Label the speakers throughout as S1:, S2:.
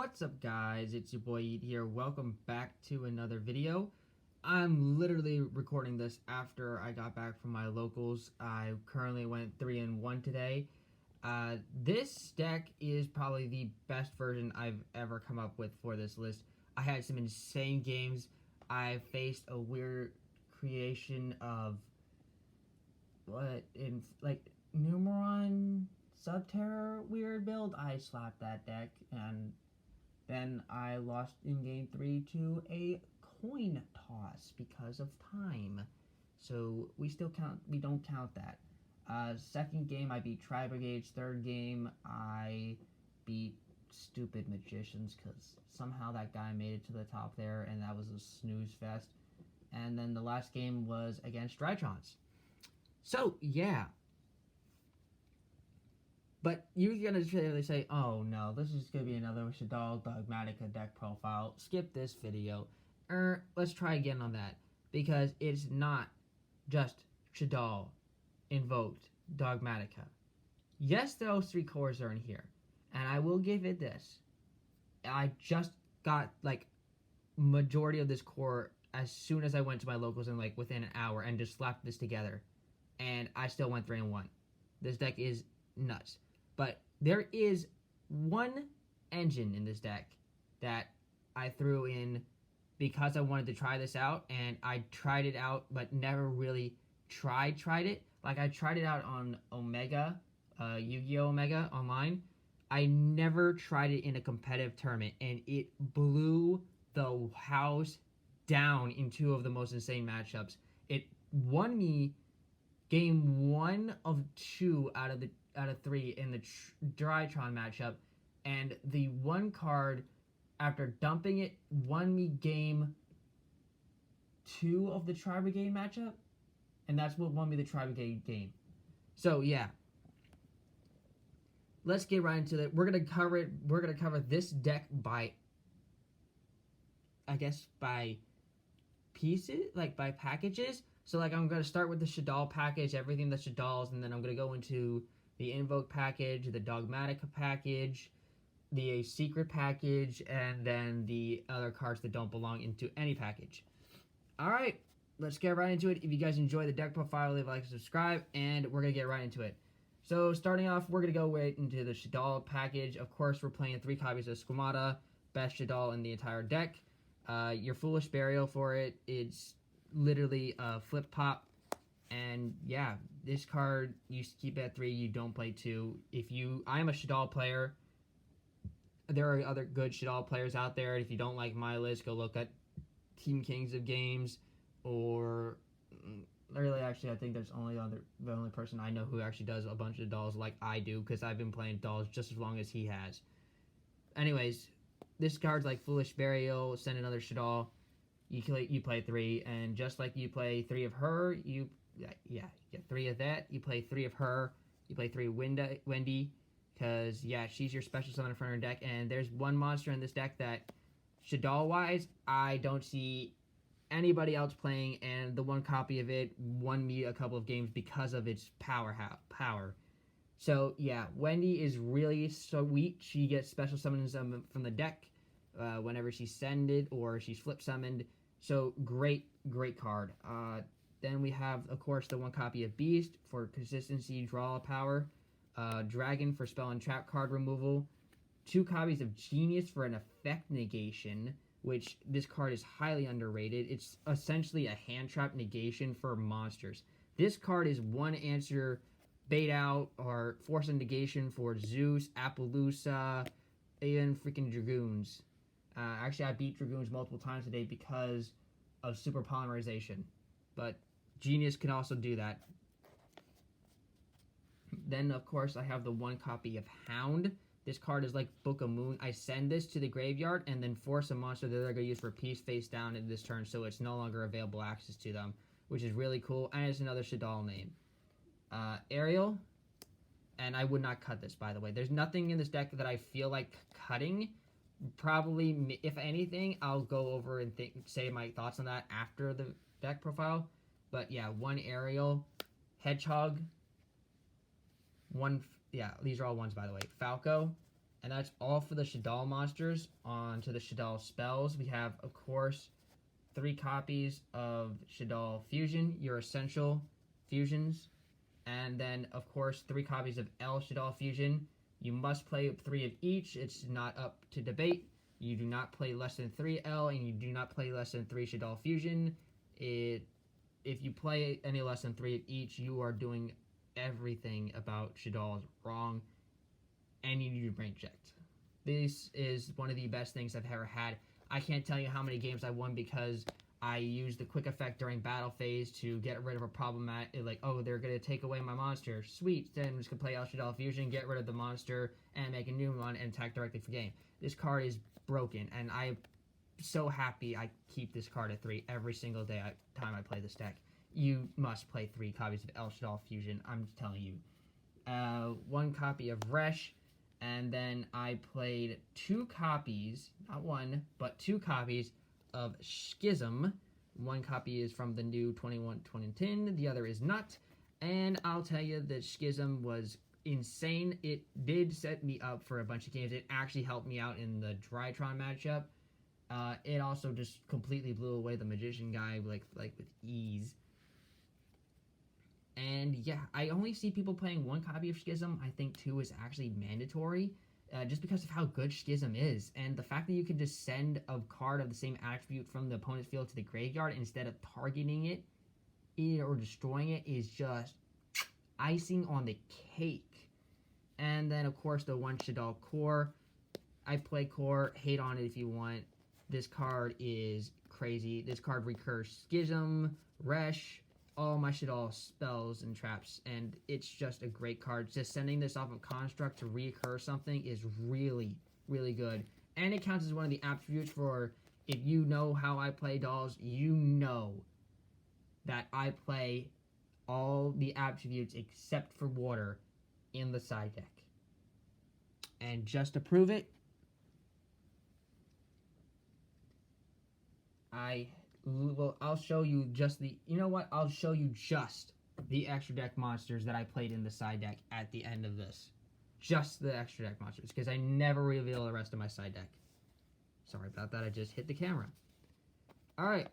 S1: What's up, guys? It's your boy Yeet here. Welcome back to another video. I'm literally recording this after I got back from my locals. I currently went 3-1 today. This deck is probably the best version I've ever come up with for this list. I had some insane games. I faced a weird creation of Numeron Subterror weird build. I slapped that deck, and then I lost in game 3 to a coin toss because of time. So we don't count that. Second game I beat Tri-Brigades. Third game I beat Stupid Magicians because somehow that guy made it to the top there, and that was a snooze fest. And then the last game was against Drytrons. So yeah. But you're going to say, oh no, this is going to be another Shaddoll Dogmatica deck profile. Skip this video. Let's try again on that. Because it's not just Shaddoll, Invoked, Dogmatica. Yes, those three cores are in here. And I will give it this. I just got, majority of this core as soon as I went to my locals in, within an hour. And just slapped this together. And I still went 3-1. This deck is nuts. But there is one engine in this deck that I threw in because I wanted to try this out, and I tried it out but never really tried it. I tried it out on Omega, Yu-Gi-Oh! Omega online. I never tried it in a competitive tournament, and it blew the house down in two of the most insane matchups. It won me game 1 of 2 out of 3 in the Drytron matchup, and the one card after dumping it won me game 2 of the Tri-Brigade matchup, and that's what won me the Tri-Brigade game. So yeah, let's get right into it. We're gonna cover this deck by, I guess, by pieces, by packages. So I'm gonna start with the Shaddoll package, everything that's Shaddolls, and then I'm gonna go into the Invoked package, the Dogmatica package, the Secret package, and then the other cards that don't belong into any package. Alright, let's get right into it. If you guys enjoy the deck profile, leave a like and subscribe, and we're going to get right into it. So starting off, we're going to go right into the Shaddoll package. Of course, we're playing 3 copies of Squamata, best Shaddoll in the entire deck. Your Foolish Burial for it, it's literally a flip pop. And yeah, this card, you keep at 3, you don't play 2. I am a Shaddoll player. There are other good Shaddoll players out there. If you don't like my list, go look at Team Kings of Games, or really, actually, I think there's the only person I know who actually does a bunch of dolls like I do, because I've been playing dolls just as long as he has. Anyways, this card's like Foolish Burial, send another Shaddoll. You play 3, and just like you play 3 of her, you get 3 of that. You play 3 of her. You play 3 Wendy, because she's your special summon from her deck. And there's one monster in this deck that, Shaddoll-wise, I don't see anybody else playing, and the one copy of it won me a couple of games because of its power. So yeah, Wendy is really sweet. She gets special summons from the deck whenever she's sended or she's flip summoned. So great card. Then we have, of course, the one copy of Beast for consistency, draw power. Dragon for spell and trap card removal. 2 copies of Genius for an effect negation, which this card is highly underrated. It's essentially a hand trap negation for monsters. This card is 1 answer bait out or force a negation for Zeus, Appaloosa, even freaking Dragoons. Actually, I beat Dragoons multiple times today because of super polymerization. But Genius can also do that. Then, of course, I have the 1 copy of Hound. This card is like Book of Moon. I send this to the graveyard and then force a monster that they're going to use for peace face down in this turn, so it's no longer available access to them, which is really cool. And it's another Shaddoll name. Ariel. And I would not cut this, by the way. There's nothing in this deck that I feel like cutting. Probably, if anything, I'll go over and say my thoughts on that after the deck profile. But yeah, 1 Ariel, Hedgehog, 1, these are all 1s, by the way, Falco, And that's all for the Shaddoll monsters. On to the Shaddoll spells. We have, of course, 3 copies of Shaddoll Fusion, your essential fusions. And then, of course, 3 copies of Hellshaddol Fusion. You must play 3 of each. It's not up to debate. You do not play less than 3 L, and you do not play less than 3 Shaddoll Fusion. If you play any less than 3 of each, you are doing everything about Shaddoll wrong, and you need to brain checked. This is one of the best things I've ever had. I can't tell you how many games I won because I used the quick effect during battle phase to get rid of a problematic, like, oh, they're going to take away my monster. Sweet, then I'm just going to play Shaddoll Fusion, get rid of the monster, and make a new one and attack directly for game. This card is broken, and I'm so happy I keep this card at 3 every single time I play this deck. You must play 3 copies of Hellshaddol Fusion, I'm telling you. 1 copy of Resh, and then I played 2 copies, not 1, but 2 copies of Schism. 1 copy is from the new 21-2010, the other is not. And I'll tell you that Schism was insane. It did set me up for a bunch of games. It actually helped me out in the Drytron matchup. It also just completely blew away the Magician guy like with ease. And yeah, I only see people playing 1 copy of Schism. I think 2 is actually mandatory. Just because of how good Schism is. And the fact that you can just send a card of the same attribute from the opponent's field to the graveyard instead of targeting it or destroying it is just icing on the cake. And then, of course, the 1 Shaddoll Core. I play Core. Hate on it if you want. This card is crazy. This card recurs Schism, Resh, all my Shaddoll spells and traps, and it's just a great card. Just sending this off of Construct to reoccur something is really, really good. And it counts as one of the attributes for, if you know how I play dolls, you know that I play all the attributes except for water in the side deck. And just to prove it, I'll show you just the, you know what, I'll show you just the extra deck monsters that I played in the side deck at the end of this. Just the extra deck monsters, because I never reveal the rest of my side deck. Sorry about that, I just hit the camera. Alright,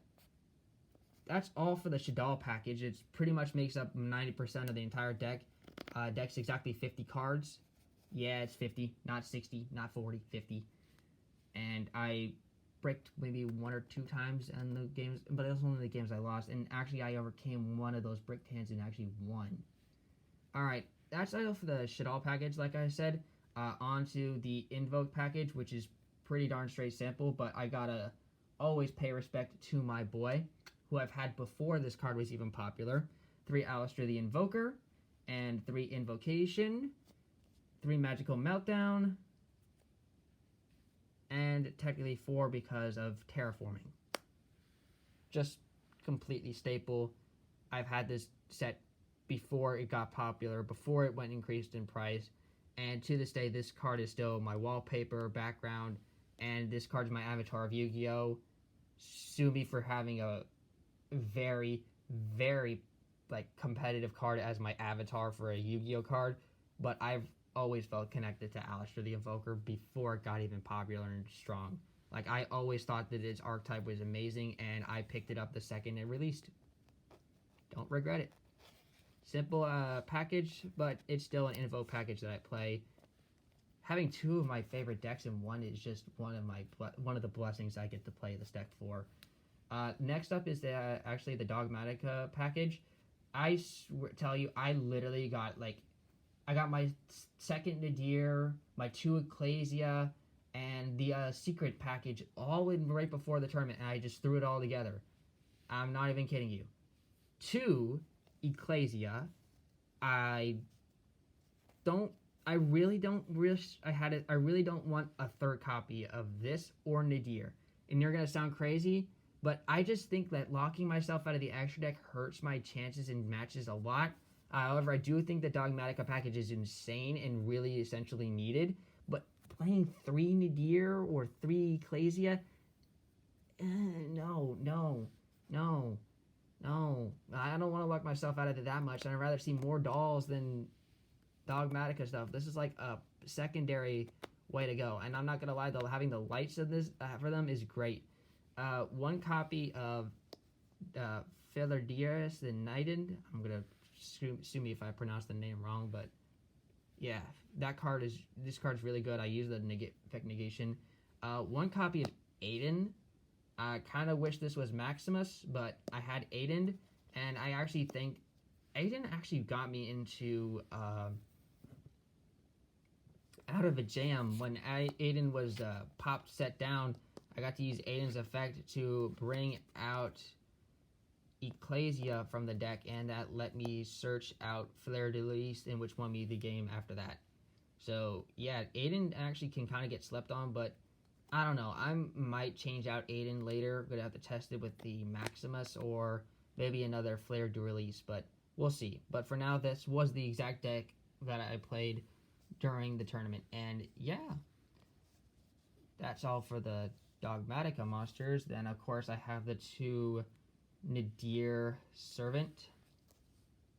S1: that's all for the Shaddoll package. It pretty much makes up 90% of the entire deck. Deck's exactly 50 cards. Yeah, it's 50, not 60, not 40, 50. And I bricked maybe 1 or 2 times in the games, but it was one of the games I lost, and actually I overcame one of those bricked hands and actually won. Alright, that's all for the Shaddoll package, like I said. On to the Invoked package, which is pretty darn straight simple, but I gotta always pay respect to my boy, who I've had before this card was even popular. 3 Alistair the Invoker, and 3 Invocation, 3 Magical Meltdown, and technically 4 because of Terraforming. Just completely staple. I've had this set before it got popular, before it went increased in price, and to this day this card is still my wallpaper background, and this card is my avatar of Yu-Gi-Oh! Sue me for having a very, very competitive card as my avatar for a Yu-Gi-Oh! Card, but I've always felt connected to Alistair the Invoker before it got even popular and strong. Like, I always thought that its archetype was amazing, and I picked it up the second it released. Don't regret it. Simple package, but it's still an Invoke package that I play. Having 2 of my favorite decks in one is just one of the blessings I get to play this deck for. Next up is actually the Dogmatica package. I tell you, I literally got I got my 2nd Nadir, my 2 Ecclesia, and the secret package all in right before the tournament, and I just threw it all together. I'm not even kidding you. 2 Ecclesia. I really don't wish I had it. I really don't want a 3rd copy of this or Nadir. And you're gonna sound crazy, but I just think that locking myself out of the extra deck hurts my chances in matches a lot. However, I do think the Dogmatica package is insane and really essentially needed. But playing 3 Nadir or 3 Ecclesia, no. I don't want to lock myself out of it that much. I'd rather see more dolls than Dogmatica stuff. This is like a secondary way to go. And I'm not gonna lie though, having the lights of this for them is great. One copy of Philardius the Knighted. I'm gonna sue me if I pronounce the name wrong, but yeah, this card's really good. I use the effect negation. One copy of Aiden. I kind of wish this was Maximus, but I had Aiden, and I actually think Aiden actually got me into out of a jam when Aiden was popped set down. I got to use Aiden's effect to bring out Ecclesia from the deck, and that let me search out Fleur de Lis, and which won me the game after that. So yeah, Aiden actually can kind of get slept on, but I don't know. I might change out Aiden later. Gonna have to test it with the Maximus or maybe another Fleur de Lis, but we'll see. But for now, this was the exact deck that I played during the tournament, and yeah, that's all for the Dogmatica monsters. Then of course I have the 2 Nadir Servant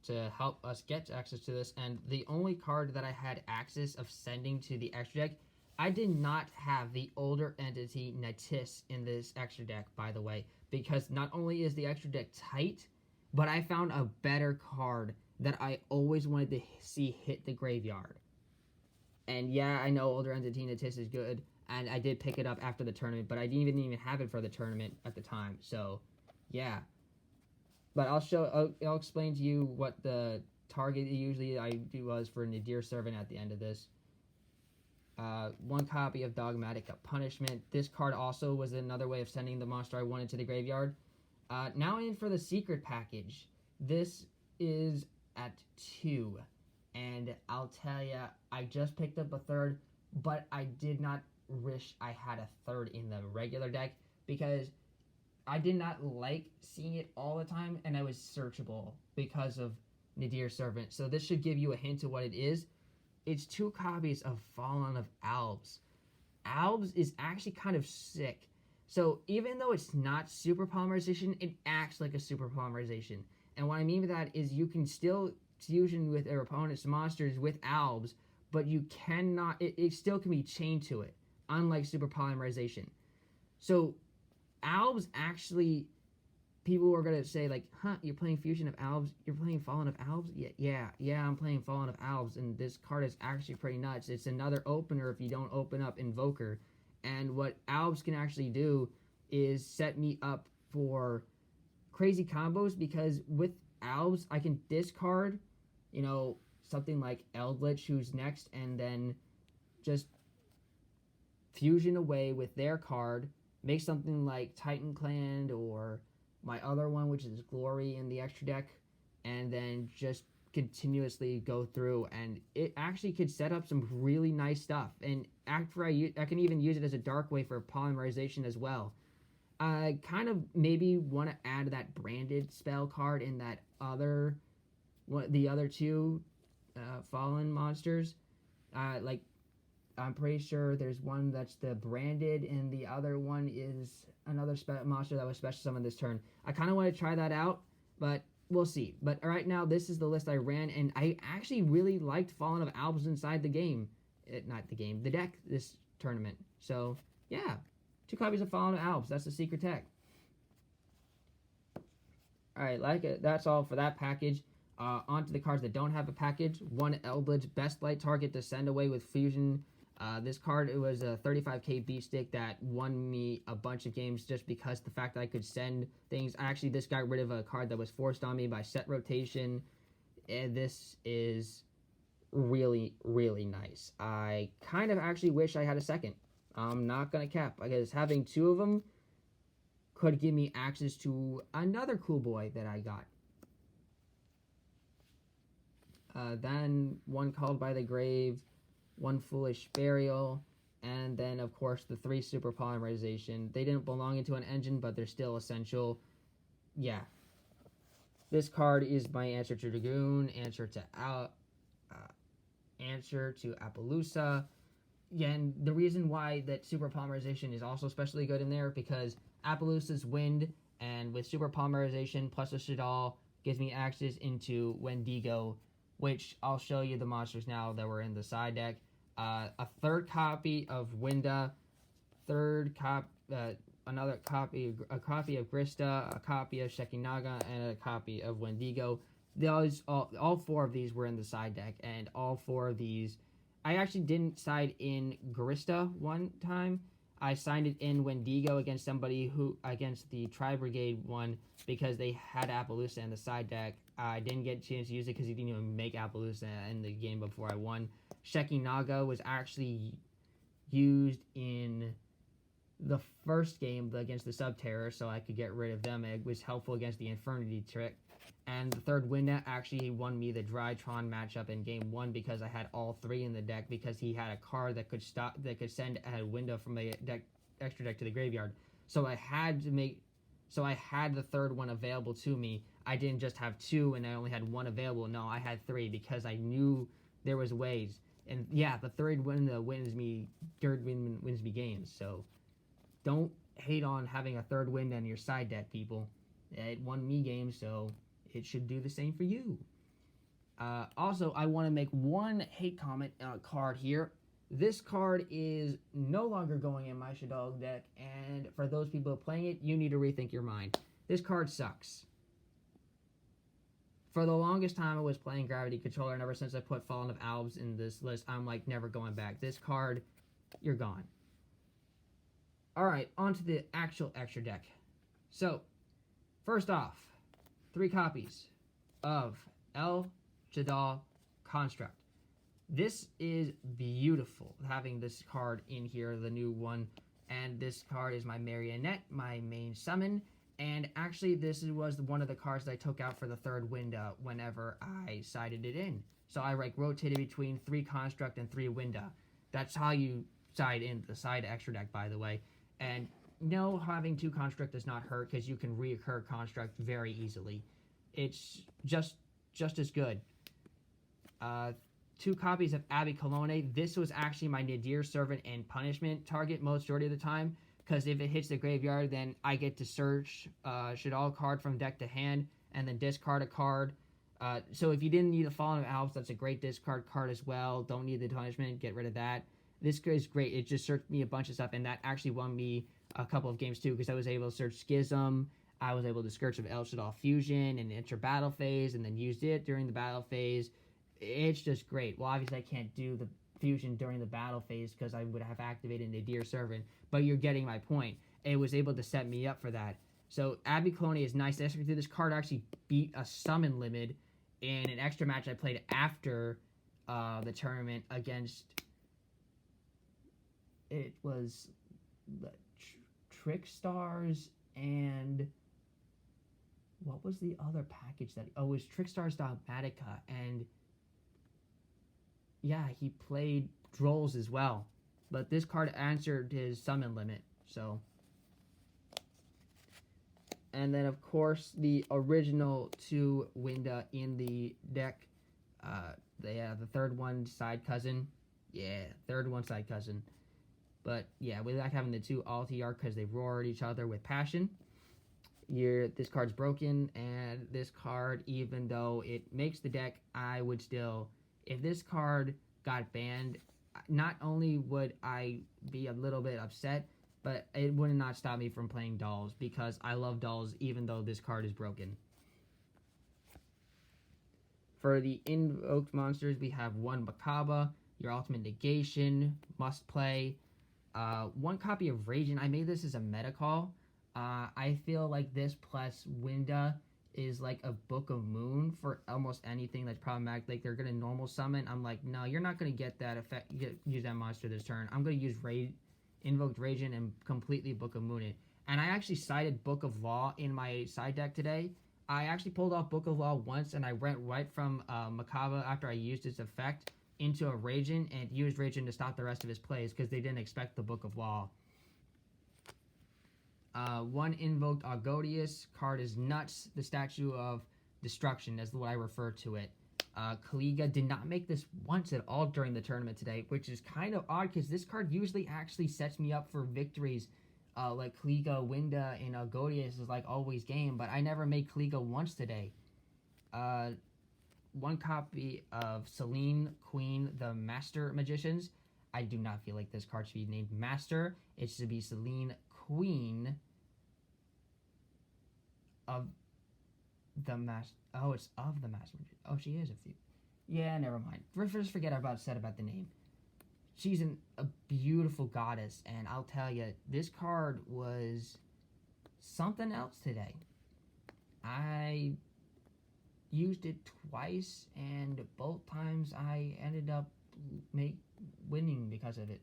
S1: to help us get access to this, and the only card that I had access of sending to the extra deck, I did not have the older entity Natis in this extra deck, by the way, because not only is the extra deck tight, but I found a better card that I always wanted to see hit the graveyard. And yeah, I know older entity Natis is good, and I did pick it up after the tournament, but I didn't even have it for the tournament at the time, so yeah. But I'll explain to you what the target usually I do was for Nadir Servant at the end of this. One copy of Dogmatica Punishment. This card also was another way of sending the monster I wanted to the graveyard. Now in for the secret package. This is at 2. And I'll tell you, I just picked up a 3rd, but I did not wish I had a 3rd in the regular deck because I did not like seeing it all the time, and I was searchable because of Nadir Servant. So this should give you a hint of what it is. It's 2 copies of Fallen of Albs. Albs is actually kind of sick. So even though it's not super polymerization, it acts like a super polymerization. And what I mean by that is you can still fusion with your opponent's monsters with Albs, but you cannot, it still can be chained to it, unlike super polymerization. So Albs actually, people are going to say like, you're playing Fusion of Albs, you're playing Fallen of Albs? Yeah, I'm playing Fallen of Albs, and this card is actually pretty nuts. It's another opener if you don't open up Invoker. And what Albs can actually do is set me up for crazy combos, because with Albs, I can discard, something like Eldritch, who's next, and then just fusion away with their card, make something like Titan Clan or my other one, which is Glory, in the extra deck, and then just continuously go through, and it actually could set up some really nice stuff. And after I can even use it as a dark way for polymerization as well. I kind of maybe want to add that branded spell card in that the other 2 fallen monsters. I'm pretty sure there's one that's the branded, and the other one is another monster that was special summoned this turn. I kind of want to try that out, but we'll see. But right now, this is the list I ran, and I actually really liked Fallen of Albs inside the game. The deck this tournament. So, yeah. 2 copies of Fallen of Albs. That's the secret tech. Alright, that's all for that package. On to the cards that don't have a package. 1 Eldritch, best light target to send away with Fusion. This card, it was a 35k beat stick that won me a bunch of games just because the fact that I could send things. Actually, this got rid of a card that was forced on me by set rotation. And this is really, really nice. I kind of actually wish I had a second. I'm not going to cap, because having 2 of them could give me access to another cool boy that I got. Then 1 Called by the Grave, 1 Foolish Burial, and then, of course, the 3 Super Polymerization. They didn't belong into an engine, but they're still essential. Yeah. This card is my answer to Dragoon, answer to Appaloosa. Yeah, and the reason why that Super Polymerization is also especially good in there, because Appaloosa's Wind, and with Super Polymerization plus a Shaddoll, gives me access into Wendigo, which I'll show you the monsters now that were in the side deck. a third copy of Winda, another copy, a copy of Grista, a copy of Shekinaga, and a copy of Wendigo. All four of these were in the side deck, and all four of these, I actually didn't side in Grista one time. I signed it in Wendigo against the Tri Brigade one because they had Appaloosa in the side deck. I didn't get a chance to use it because he didn't even make Appaloosa in the game before I won. Shekinaga was actually used in the first game against the Sub-Terror, so I could get rid of them. It was helpful against the Infernity trick. And the third Winda actually won me the Drytron matchup in game 1 because I had all 3 in the deck because he had a card that could send a Winda from the extra deck to the graveyard. So I had the third one available to me. I didn't just have 2 and I only had 1 available. No, I had 3 because I knew there was ways. And yeah, the third Winda wins me games. So don't hate on having a third Winda in your side deck, people. It won me games, so it should do the same for you. Also, I want to make one hate comment card here. This card is no longer going in my Shaddoll deck, and for those people playing it, you need to rethink your mind. This card sucks. For the longest time, I was playing Gravity Controller, and ever since I put Fallen of Alves in this list, I'm like never going back. This card, you're gone. Alright, on to the actual extra deck. So, first off, 3 copies of Hellshaddol Construct. This is beautiful, having this card in here, the new one. And this card is my Marionette, my main summon. And actually, this was one of the cards that I took out for the third Winda whenever I sided it in. So I rotated between 3 Construct and 3 Winda. That's how you side in the side extra deck, by the way. And no, having 2 Construct does not hurt because you can reoccur Construct very easily. It's just as good. 2 copies of Abby Colonna. This was actually my Nadir Servant and Punishment target majority of the time, because if it hits the graveyard, then I get to search Shaddoll card from deck to hand and then discard a card. So if you didn't need a Fallen of Alps, that's a great discard card as well. Don't need the punishment, get rid of that. This is great. It just searched me a bunch of stuff, and that actually won me a couple of games too, because I was able to search Schism. I was able to search of Hellshaddol Fusion and enter battle phase, and then used it during the battle phase. It's just great. Well, obviously I can't do the fusion during the battle phase because I would have activated Nadir Servant, but you're getting my point. It was able to set me up for that. So Abby Colonna is nice. This card actually beat a summon limit in an extra match I played after the tournament against... It was the Trickstars and... What was the other package that... Oh, it was Trickstars Dogmatica, and... Yeah, he played Drolls as well. But this card answered his summon limit, so... And then, of course, the original 2 Winda in the deck. The third one, Side Cousin. Yeah, third one, Side Cousin. But, yeah, we like having the 2 Alti-R because they roar at each other with passion. This card's broken, and this card, even though it makes the deck, I would still... If this card got banned, not only would I be a little bit upset, but it would not stop me from playing Dolls, because I love Dolls even though this card is broken. For the Invoked monsters, we have 1 Macabre, your Ultimate Negation, Must Play, 1 copy of Raging. I made this as a meta call. I feel like this plus Winda is like a Book of Moon for almost anything that's problematic. Like, they're going to normal summon. I'm like, no, you're not going to get that effect, use that monster this turn. I'm going to use Invoked Raging and completely Book of Moon it. And I actually sided Book of Law in my side deck today. I actually pulled off Book of Law once, and I went right from Macabre after I used its effect into a Raging, and used Raging to stop the rest of his plays because they didn't expect the Book of Law. 1 Invoked Argodius. Card is nuts. The Statue of Destruction is what I refer to it. Kaliga did not make this once at all during the tournament today, which is kind of odd because this card usually actually sets me up for victories. Like Kaliga, Winda, and Argodius is like always game, but I never made Kaliga once today. 1 copy of Selene, Queen, the Master Magicians. I do not feel like this card should be named Master. It should be Celine, Queen of the Master. Oh, it's of the Master. Oh, she is a few. Yeah, never mind. Just forget what I said about the name. She's a beautiful goddess, and I'll tell you, this card was something else today. I used it twice, and both times I ended up winning because of it.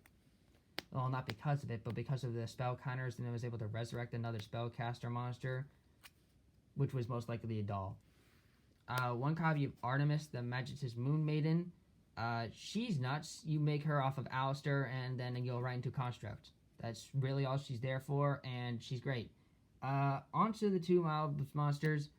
S1: Well, not because of it, but because of the spell counters, and I was able to resurrect another spellcaster monster, which was most likely a doll. One copy of Artemis, the Magic's Moon Maiden. She's nuts. You make her off of Alistair, and then you go right into Construct. That's really all she's there for, and she's great. Onto the two monsters.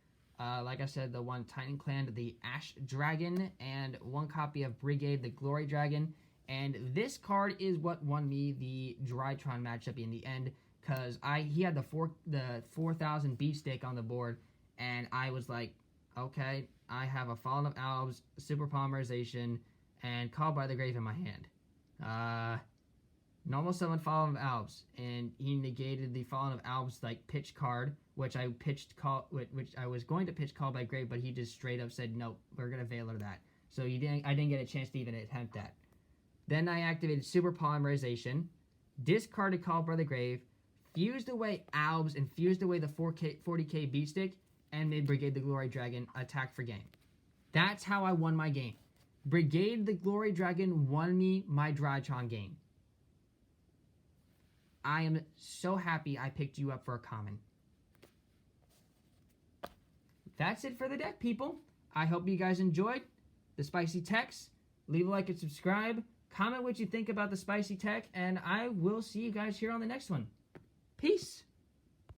S1: Like I said, the one Titan Clan, the Ash Dragon, and one copy of Brigade, the Glory Dragon. And this card is what won me the Drytron matchup in the end, because he had the 4,000 beatstick on the board, and I was like, okay, I have a Fallen of Alps, Super Polymerization, and Called by the Grave in my hand. Normal summon Fallen of Alps, and he negated the Fallen of Alps like pitch card, which I was going to pitch Called by Grave, but he just straight up said nope, we're gonna Veiler that. So I didn't get a chance to even attempt that. Then I activated Super Polymerization, discarded Called by the Grave, fused away Alps and fused away the 40k beatstick, and made Brigade the Glory Dragon attack for game. That's how I won my game. Brigade the Glory Dragon won me my Drytron game. I am so happy I picked you up for a common. That's it for the deck, people. I hope you guys enjoyed the spicy techs. Leave a like and subscribe. Comment what you think about the spicy tech, and I will see you guys here on the next one. Peace.